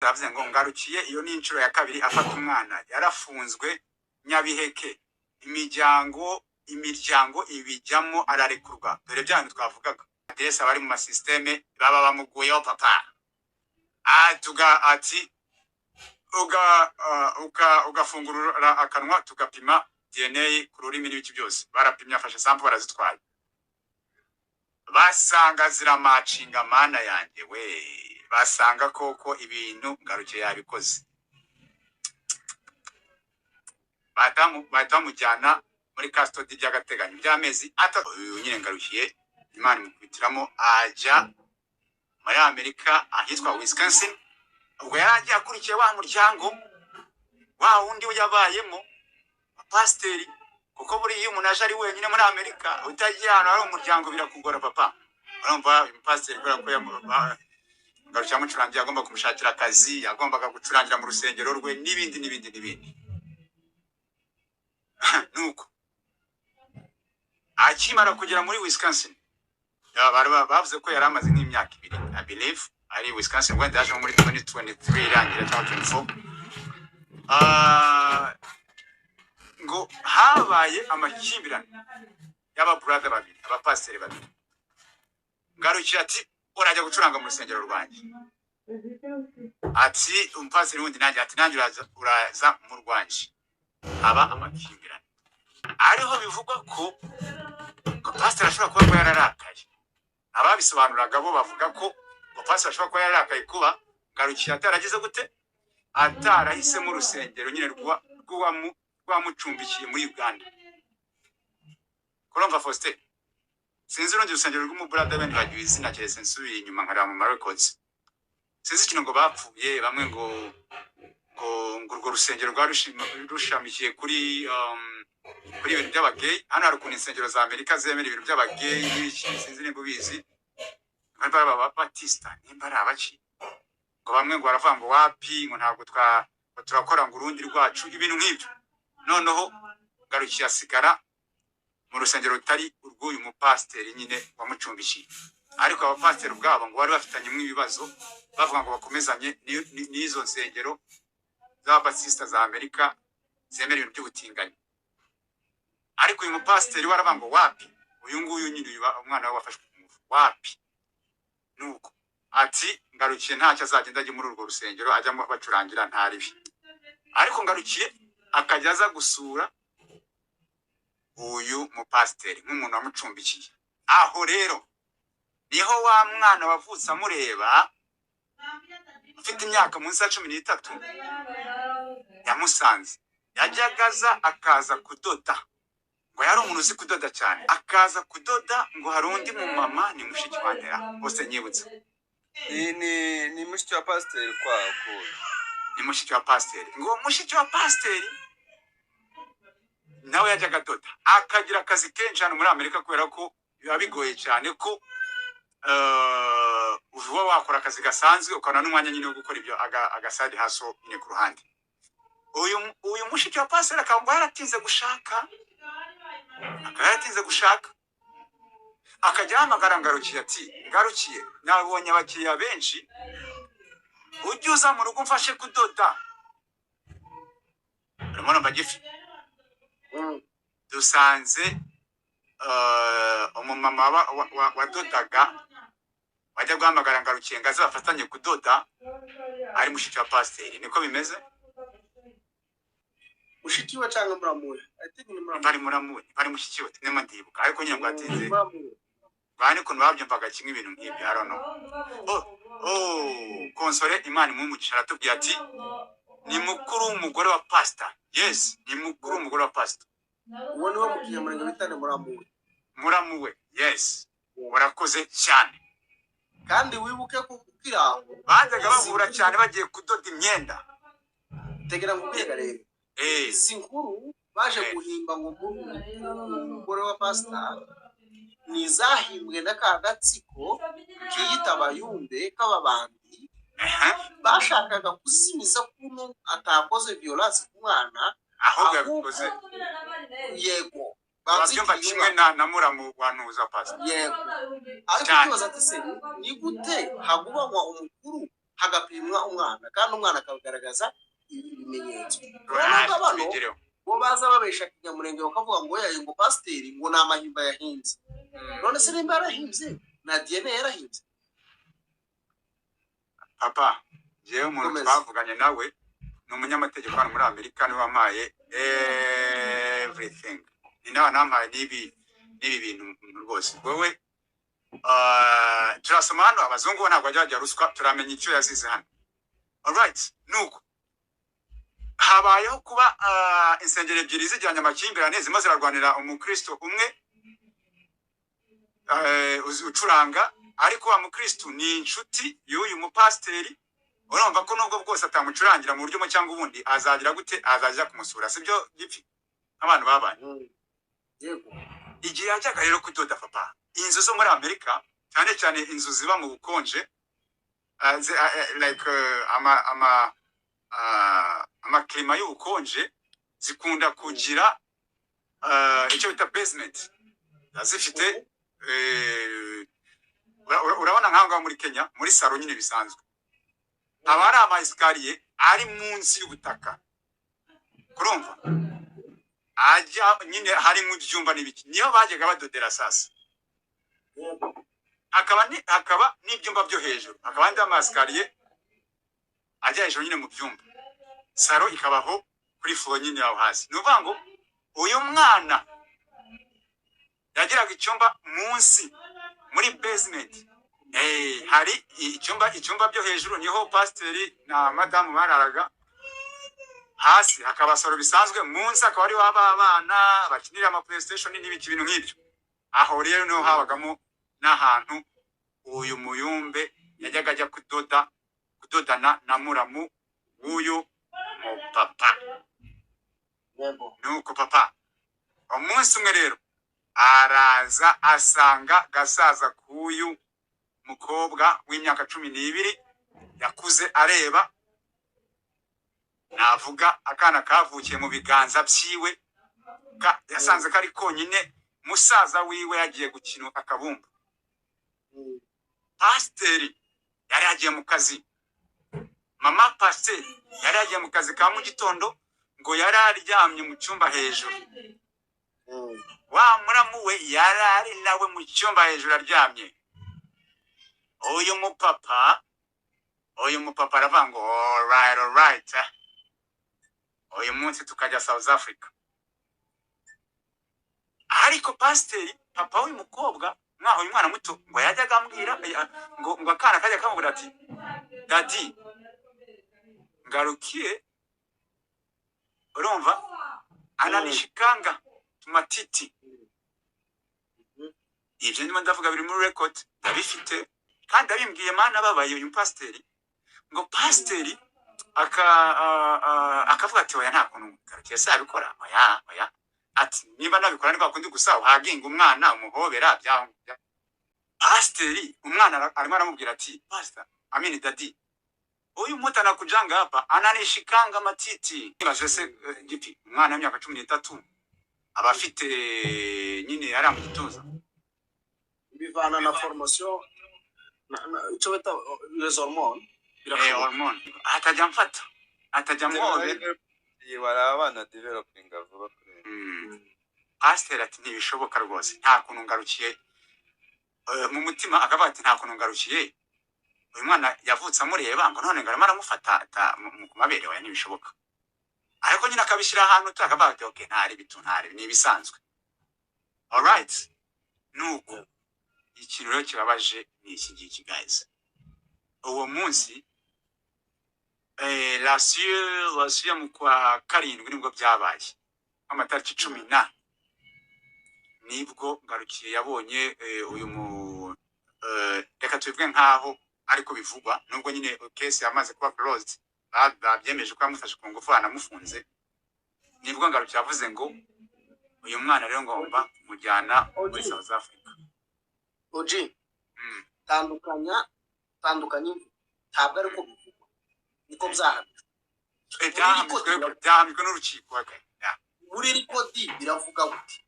Yavuze ngo ngarukiye iyo ni inshuro ya kabiri afata umwana yarafunzwe Nyabiheke imiryango ibijyamo ararekurwa dore byanyu twavugaga adresse abari mu masysteme baba bamuguyeho papa atuga ati ugafungurura akanwa tugapima DNA ku rurimi n'ibiki byose barapimye afashe sample barazitwaye basanga ziramacinga mana yanjye we basanga koko ibintu ngarukiye yabikoze batamujyana muri custody by'agateganyo by'amezi atatu nyine ngarukiye Imana imukubitiramo ajya muri Amerika ahitwa Wisconsin ubwo yaragiye akurikiye wa muryango wa wundi yabayemo pasiteri kuko buri iyo umuntu aje ari wenyine muri Amerika utagiye ahantu hari umuryango birakugora papa urumva pasiteri kubera ko ngarukiye mucurangira agomba kumushakira akazi yagombaga gucurangira mu rusengero rwe n'ibindi nuko akimara kugera muri Wisconsin bavuze ko yari amaze nk'imyaka 2 I believe ari Wisconsin wenda yaje muri 2023 irangira cyangwa 24 ngo habaye amakimbirane y'aba brother babiri abapasiteri babiri ngarukiye ati urajya gucuranga mu rusengero rwanjye ati umupasiteri wundi nanjye ati nanjye uraza mu rwanjye aba amakimbirane ariho bivugwa ko pasiteri ashobora kuba yararakaye ababisobanuraga bo bavuga ko pasiteri ashobora kuba yararakaye kuba ngarukiye ataragize gute atarahise mu rusengero nyine rwamucumbikiye muri Uganda Kurumva Faustin sinzi urundi rusengero rw'umubrada bene bagiye izina cyese nsubiye inyuma nkara mu records sinzi ikintu ngo bapfuye bamwe ngo urwo rusengero rushamikiye kuri ibintu by'abagay hano hari ukuntu insengero za Amerika zemera ibintu by'abagay sinzi nimba bizi baba Batista nimba ari abaki ngo bamwe ngo baravuga ngo wapi ngo ntabwo turakora ngo urundi rwacu ibintu nk'ibyo noneho ngarukiye asigara mu rusengero rutari urw'uyu mupasiteri nyine wamucumbikiye ariko abapasiteri ubwabo ngo bari bafitanye ibibazo bavuga ngo bakomezanye n'izo nsengero z'ababatista za Amerika zemera ibintu by'ubutinganyi ariko uyu mupasiteri waravuga ngo wapi uyu nguyu nyine umwana we wafashwe ku ngufu wapi nuko ati ngarukiye ntacyo azagenda ajya muri urwo rusengero ajya bacurangira ntaribi ariko ngarukiye akajya aza gusura uyu mupasiteri nk'umuntu wamucumbikiye aho rero niho wa mwana wavutse amureba ufite imyaka munsi ya 13 yamusanze yajyagaza akaza kudoda ngo yari umuntu uzi kudoda cyane akaza kudoda ngo hari undi mu mama ni mushiki wandera bose nyibutse ni mushiki wa pasiteri kwako ni mushiki wa pasiteri ngo mushiki wa pasiteri nawe yajyaga doda akagira akazi kenshi hano muri Amerika kubera ko biba bigoye cyane ko uvuga wakora akazi gasanzwe ukabona n'umwanya nyine wo gukora ibyo agaside haso nyine ku ruhande uyu mushiki wa pasiteri akaba yaratinze gushaka akajya hamagara ngarukiye ati ngarukiye nabonye abakiriya benshi ujye uza mu rugo mfashe kudoda urimo numva gifi dusanze umumama wadodaga wajya guhamagara ngarukiye ngaze bafatanye kudoda ari mushiki wa pasiteri niko bimeze mushiki wa cyangwa muramuwe bari mushiki we nemo ndibuka ariko nyine ngo atinze bani kuntu babyumvaga kimwe ibintu nk'ibyo I don't know konsole Imana imumugisha aratubwiye ati ni mukuru w'umugore wa pastor yes ni mukuru w'umugore wa pastor uwo niwe mukiye muri bitane muramuwe yes warakoze cyane kandi wibuke ko kukira bajyaga bahura cyane bagiye kudoda imyenda tegera ngo kwiga rero sinkuru baje guhimba ngo umugore wa pastor nizahimbwe n'akagatsiko kiyita abayumbe k'ababandi bashakaga kuzimiza kuno atakoze violence ku mwana ahubwo yabikoze yego babyumva kimwe na muramu wanuza pastor yego ariko kibaza ati se ni gute hagubanywa umukuru hagapimwa umwana kandi umwana akagaragaza ibimenyetso Twigireho. bo baza babesha Kinyamurenge bakavuga ngo yaye ngo pasiteri ngo ni amahimba yahinze none se nimba yarahinze na DNA yarahinze Papa jewe umuntu twavuganye nawe ni umunyamategeko hano muri Amerika niwe wampaye everything ni nawe nampaye nibi bintu rwose wowe turasoma hano abazungu bo ntabwo bajya ruswa turamenya icyo yazize hano alright nuko habayeho kuba insengero ebyiri zijyanye amakimbirane zimwe zirarwanira umukristo umwe ucuranga ariko wa mukristo ni inshuti y'uyu mupasiteri urumva ko nubwo bwose atamucurangira mu buryo cyangwa ubundi azagira gute azajya kumusura sibyo gipfi abantu babanye yego igihe yajyaga rero kudoda papa inzu zo muri Amerika cyane cyane inzu ziba mu bukonje like klima y'ubukonje zikunda kugira icyo bita basement zifite urabona nk'aho muri Kenya muri salo nyine bisanzwe haba hari ama escalier ari munsi y'ubutaka kurumva ajya nyine hari mu byumba n'ibiki niyo bajyaga badodera sasa hakaba n'ibyumba byo hejuru hakaba andi ama escalier ajya hejuru nyine mu byumba salo ikabaho kuri floor nyine yaho hasi nuvuga ngo uyu mwana yagiraga icyumba munsi muri basement hari icyumba byo hejuru niho pasiteri na madamu bararaga hasi hakaba salo bisanzwe munsi akaba ari w'abana bakinira ama PlayStation n'ibiki bintu nk'ibyo aho rero niho habagamo n'ahantu uyu muyumbe yajyaga ajya kudodana na muramu w'uyu papa nuko papa umunsi umwe rero araza asanga gasaza k'uyu mukobwa w'imyaka 12 yakuze areba navuga akana kavukiye mu biganza byiwe yasanze kari konyine musaza wiwe yagiye gukina akabumba pasiteri yari yagiye mu kazi mama pasiteri yari yagiye mu kazi ka mu gitondo ngo yari aryamye mu cyumba hejuru wa muramu we yari ari nawe mu cyumba hejuru aryamye uyu mupapa aravuga ngo alright uyu munsi tukajya South Africa ariko pasiteri papa w'uyu mukobwa mwaho uyu mwana muto ngo yajyaga ambwira ngo akana kajya kamubwira ati dadi ngarukiye urumva ananishikanga tumatiti ibyo ndimo ndavuga biri muri record ndabifite kandi abimbwiye mana babaye uyu pasiteri ngo pasiteri akavuga ati oya nta kuntu ngarukiye sabikora oya ati niba nabikora ni bakundi gusa uhaginga umwana umuhobera bya pasiteri umwana arimo aramubwira ati pastor amini dadi uyu muta nakujanga hapa ananishikanga matiti bajese gipi umwana w'imyaka 13 abafite nyine ari mu gituza bivana na formation icyo bita les hormones hormone atajya mfata atajya mwobe yibara abana developing vuba pastor ati ntibishoboka rwose nta kuntu ngarukiye mu mutima akavuga ati nta kuntu ngarukiye uyu mwana yavutse amureba ngo none ngarama aramufata mu kumabere oya ntibishoboka ariko nyine akabishyira ahantu tutakavuga ati okay ntari bitu ntari ni bisanzwe alright nuko ikintu rero kibabaje ni iki ngiki guys uwo munsi lasiyo mu kwa karindwi nibwo byabaye amatariki 10 nibwo ngarukiye yabonye uyu reka tubivuge nkaho ariko bivugwa nubwo nyine case yamaze kuba closed babyemeje ko yamufashe ku ngufu anamufunze nibwo ngarukiye yavuze ngo uyu mwana rero ngomba kumujyana muri South Africa oji tandukanya ntabwo ariko bivugwa niko byahamijwe n'urukiko muri rikodi biravuga gute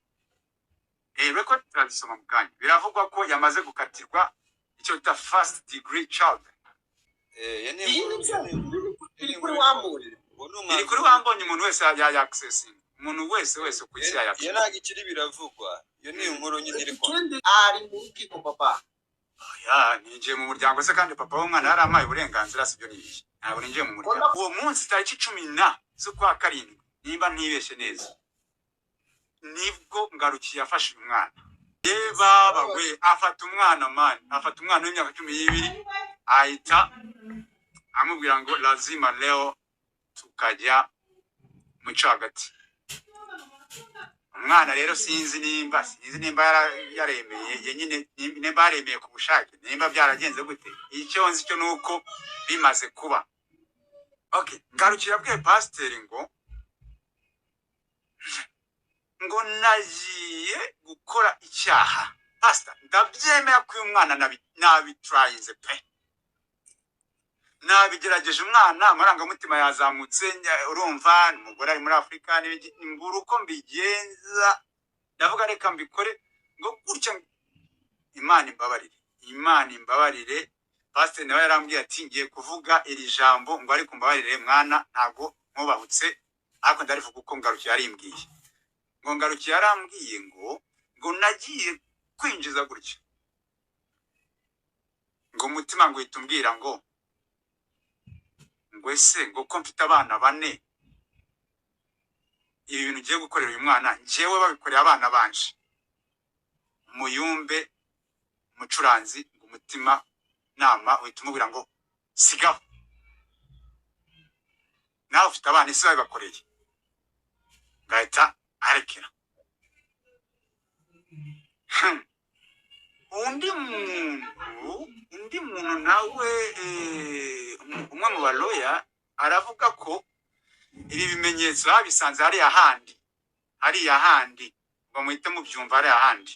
record transoma mukanya biravugwa ko yamaze gukatirwa icyo bita first degree child iyi ni byo biri kuri wambonye iri kuri wambonye umuntu wese ya accessing umuntu wese ku isi ya iyo ntabwo ikiri biravugwa iyo ni inkuru nyine iri kwa ari mu rukiko papa ninjiye mu muryango se kandi papa w'umwana yari amaye uburenganzira sibyo niki ntabwo ninjiye mu muryango uwo munsi tariki 10 z'ukwa karindwi nimba ntibeshye neza nibwo Ngarukiye yafashe umwana baba we afata umwana w'imyaka 12 ahita amubwira ngo lazima leo tukajya mu cagati umwana rero sinzi nimba yaremeye yenyine nimba yaremeye ku bushake nimba byaragenze gute icyo nzi cyo nuko bimaze kuba okay Ngarukiye abwiye pasiteri ngo nagiye gukora icyaha pastor ndabyemera ko uyu mwana nabitrayinze pe nabigerageje umwana amarangamutima yazamutse urumva umugore ari muri Afrika n'imburu uko mbigenza ndavuga reka mbikore ngo gutya Imana imbabarire pastor nawe yarambwiye ati ngiye kuvuga iri jambo ngo ari kumbabarire mwana ntago nkubahutse ariko ndarivuga uko Ngarukiye yarimbwiye ngo Ngarukiye yarambwiye ngo nagiye kwinjiza gutya ngo umutima ngo itumbwira ngo ese ngo ko mfite abana 4 ibi bintu ugiye gukorera uyu mwana njyewe babikoreye abana banje Muyumbe umucuranzi ngo umutima nama uhitumubwira ngo sigaho nawe ufite abana isi babibakoreye ngahita arekera undi muntu nawe umwe mu baloya aravuga ko ibi bimenyetso babisanze hariya handi ngo muhite mubyumva hariya handi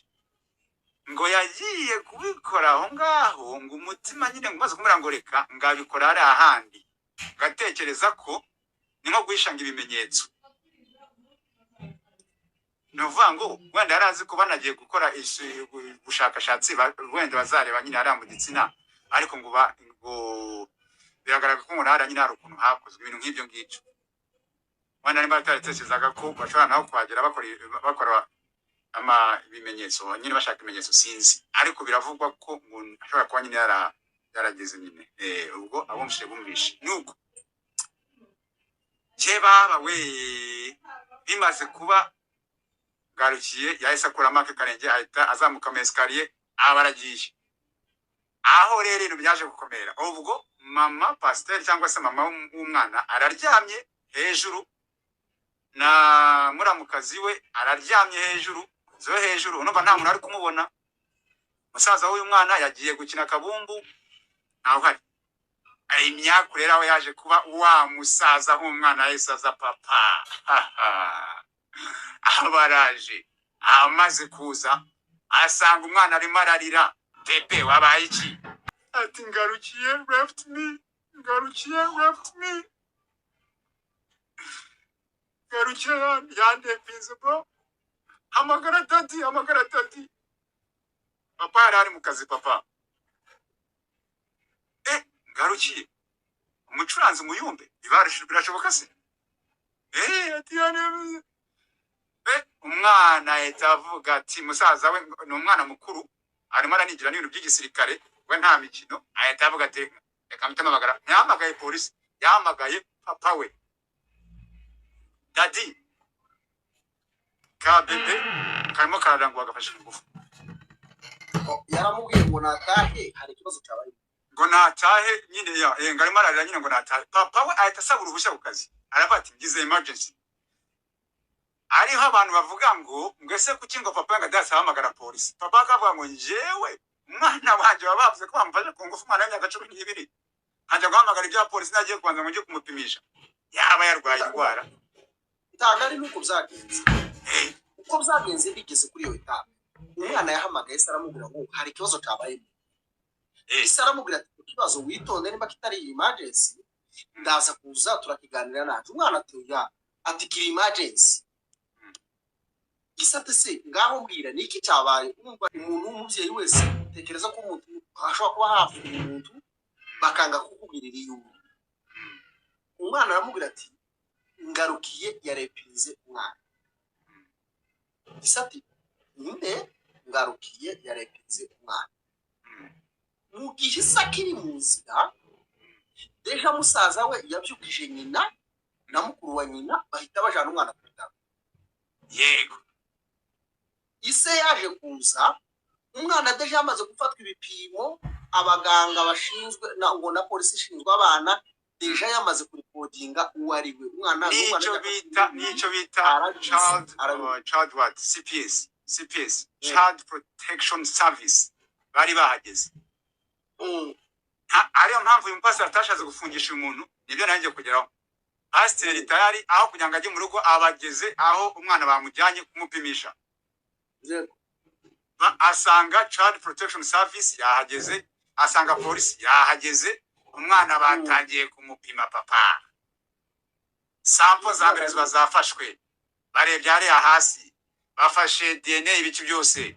ngo yagiye kubikora aho ngaho ngo umutima nyine ngo maze kumubwira ngo reka ngabikora hariya handi ngatekereza ko ni nko guhishanga ibimenyetso nuvuga ngo wenda yarazi ko banagiye gukora ubushakashatsi wenda bazareba nyine hariya mu gitsina ariko ngo biragaragara ko umuntu hariya nyine hari ukuntu hakozwe ibintu nk'ibyo ngibyo wenda nimba batatekerezaga ko bashobora naho kuhagera bakora ibimenyetso nyine bashaka ibimenyetso sinzi ariko biravugwa ko umuntu ashobora kuba nyine yarageze nyine ubwo abumvise bumvishe nuko baba we bimaze kuba Ngarukiye yahise akuramo akarenge ahita azamuka mu esikariye abaragiye aho rero ibintu byaje gukomera ubwo mama pasiteri cyangwa se mama w'umwana araryamye hejuru na muramukazi we araryamye hejuru urumva nta muntu ari kumubona musaza w'uyu mwana yagiye gukina kabumbu ntaho hari imyaka rero aho yaje kuba wa musaza w'umwana yahise aza papa abaraje amaze kuza asanga umwana arimo ararira pepe wabaye iki ati Ngarukiye left me Ngarukiye yandepinze bro hamagara dadi papa yari mu kazi papa Ngarukiye umucuranzi Muyumbe birashoboka se ati yanemeze umwana ahita avuga ati musaza we ni umwana mukuru arimo aranigira n'ibintu by'igisirikare we nta mikino ahita avuga ati reka mutamagara yahamagaye polisi yahamagaye papa we dadi ka bebe karimo kararangwa agafashe ingufu yaramubwiye ngo natahe hari ikibazo cyabaye ngo natahe nyine ngarimo ararira nyine ngo natahe papa we ahita asaba uruhushya ku kazi aravuga ati ngize emergency ariho abantu bavuga ngo ese kuki ngo papa ngadasa hamagara polisi papa akavuga ngo njyewe umwana wanje babavuze ko bamufashe ku ngufu umwana w'imyaka 12 hanje guhamagara ibya polisi nagiye kubanza ngo nje kumupimisha yaba yarwaye indwara itagari nuko byagenze uko byagenze bigeze kuri iyo etape umwana yahamagaye saramubwira ngo hari ikibazo cyabaye saramubwira ati ikibazo witonde nimba kitari emergency ndaza kuza turakiganira naje umwana ati kiri emergency gisate se ngaho mbwira niki cyabaye umva umuntu w'umubyeyi wese tekereza ko umuntu ashobora kuba hafi umuntu bakanga kukubwirira iyo umwana aramubwira ati ngarukiye yarepinze umwana isati nde ngarukiye yarepinze umwana mu gihe isakiri mu nzira deja musaza we yabyukije nyina na mukuru wa nyina bahita bajana umwana ku bitaro yego ise yaje kuza umwana deja yamaze gufatwa ibipimo abaganga bashinzwe ngo na polisi ishinzwe abana deja yamaze kurikodinga uwo ari we umwana nico bita child what CPS Child Protection Service bari bahageze ariyo mpamvu uyu mupasiteri atashatse gufungisha umuntu nibyo nanjye kugeraho pasiteri tayari aho kugira ngo ajye mu rugo abageze aho umwana bamujyanye kumupimisha asanga Child Protection Service yahageze asanga polisi yahageze umwana batangiye kumupima papa sample za mbere ziba zafashwe barebye hariya hasi bafashe DNA ibiki byose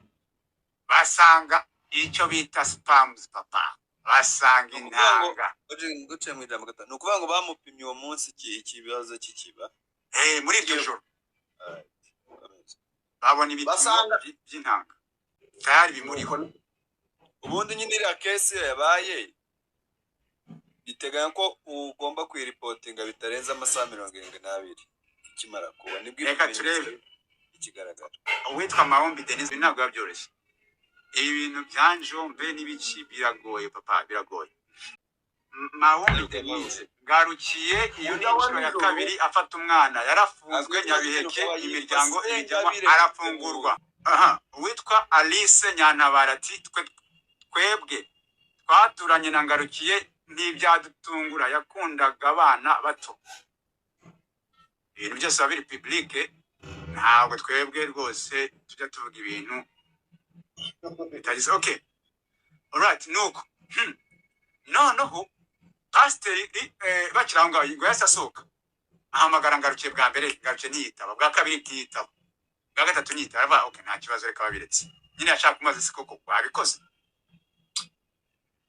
basanga icyo bita spams papa basanga intanga guce mu ijambo gatanu ukuvuga ngo bamupimye uwo munsi ikibazo kikiba muri iryo joro babona ibipimo by'intanga tayari bimuriho ubundi nyine iriya kesi yabaye biteganya ko ugomba kwiripotinga bitarenze amasaha 72 ikimara kuba nibwo reka turebe ikigaragara uwitwa Mahombi Denise ntabwo yabyoroshye ibi bintu byanjombe n'ibiki biragoye papa biragoye Mahombi Denise ngarukiye iyo ni inshuro ya kabiri afata umwana yarafunzwe Nyabiheke imiryango ijyamo arafungurwa uwitwa Alice Nyantabarati twebwe twaturanye na ngarukiye ntibyadutungura yakundaga abana bato ibintu byose biri publique ntabwo twebwe rwose tujya tuvuga ibintu bitagize okay alright nuko noneho pasiteri bakiranga ngo yasasoka ahamagara ngarukiye bwa mbere ngarukiye ntiyitaba bwa kabiri ntiyitaba bwa gatatu ntiyitaba okay nta kibazo reka babiretse nyine yashaka kumaze sikoko wabikoze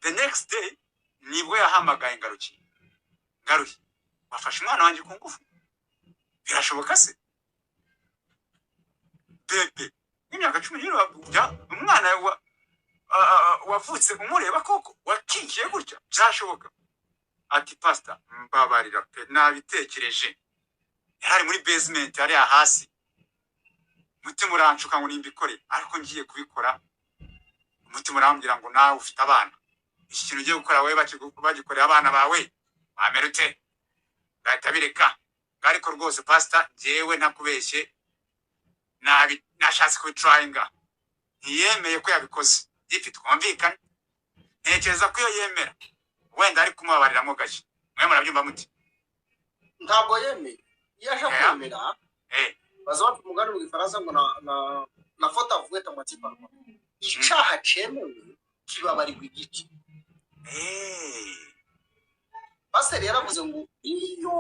the next day nibwo yahamagaye ngarukiye wafashe umwana wanjye ku ngufu birashoboka se bebe imyaka 10 umwana wavutse umureba koko wakikiye gutya byashoboka ati pastor mbabarira pe nabitekereje yari muri basement yari hasi mutima urancuka ngo nimbikore ariko ngiye kubikora umutima urambwira ngo nawe ufite abana iki kintu ugiye gukora wewe bagikorera abana bawe bamerute gatabireka ariko rwose pastor jewe ntakubeshye nashatse kubitryinga ntiyemeye ko yabikoze gifite kumvikana ntekereza ko iyo yemera wenda ari kumubabariramo gake mwe murabyumva muti ntabwo yemeye iyo aje kwemera bazaba umugani mu Gifaransa ngo na faute avouée ta moitié pardon icyaha cyemewe kibabarirwa igice pasiteri yaravuze ngo iyo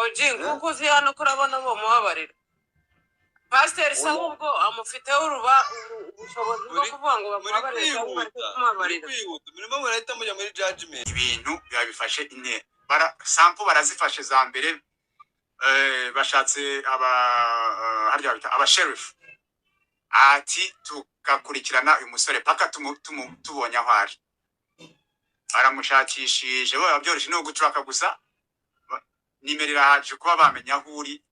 oji nkuko uzi hano kurabona bo mubabarira pasiteri se ahubwo amufiteho ubushobozi bwo kuvuga ngo bamubabarire murimo murahita mujya muri judgment ibintu byabifashe ine sample barazifashe za mbere bashatse aba sheriff ati tukakurikirana uyu musore paka tubonye aho ari aramushakishije bo byoroshye no gucuraka gusa nimerera haje kuba bamenya aho uri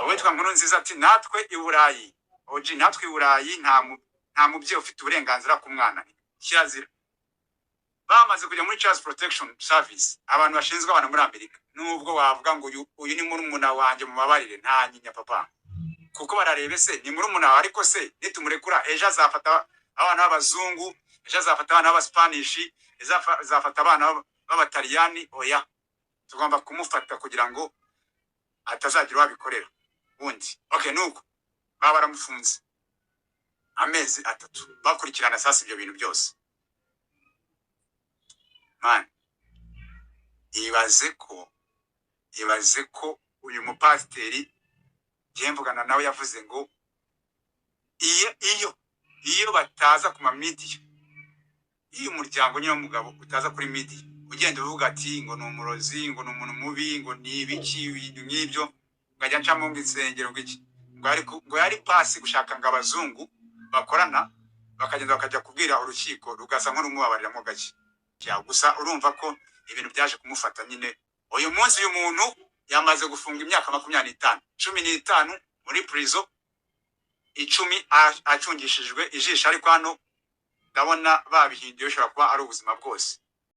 witwa Nkuru Nziza ati natwe i Burayi oji natwe i Burayi nta mubyeyi ufite uburenganzira ku mwana kirazira bamaze kujya muri Child Protection Service abantu bashinzwe abana muri Amerika nubwo wavuga ngo uyu ni murumuna wanjye mubabarire nta nyinya papa kuko bararebe se ni murumuna ariko se nitumurekura ejo azafata abana b'abazungu ejo azafata abana b'Abaspanish azafata abana b'Abataliyani oya tugomba kumufata kugira ngo atazagira wabikorera undi okay nuko baba baramufunze amezi 3 bakurikirana sasa ibyo bintu byose man ibaze ko uyu mupasiteri yemvugana nawe yavuze ngo iyo bataza ku media iyo umuryango nyine w'umugabo utaza kuri media ugenda uvuga ati ngo ni umurozi ngo ni umuntu mubi ngo ni ibiki ibintu nk'ibyo ngajya ncamo mu insengero ngo yari pasi gushaka ngo abazungu bakorana bakagenda bakajya kubwira urukiko rugasa nk'urumubabariramo gake gusa urumva ko ibintu byaje kumufata nyine uyu munsi uyu muntu yamaze gufunga imyaka 25 15 muri prison 10 acungishijwe ijisho ariko hano ndabona babihinduye bishobora kuba ari ubuzima bwose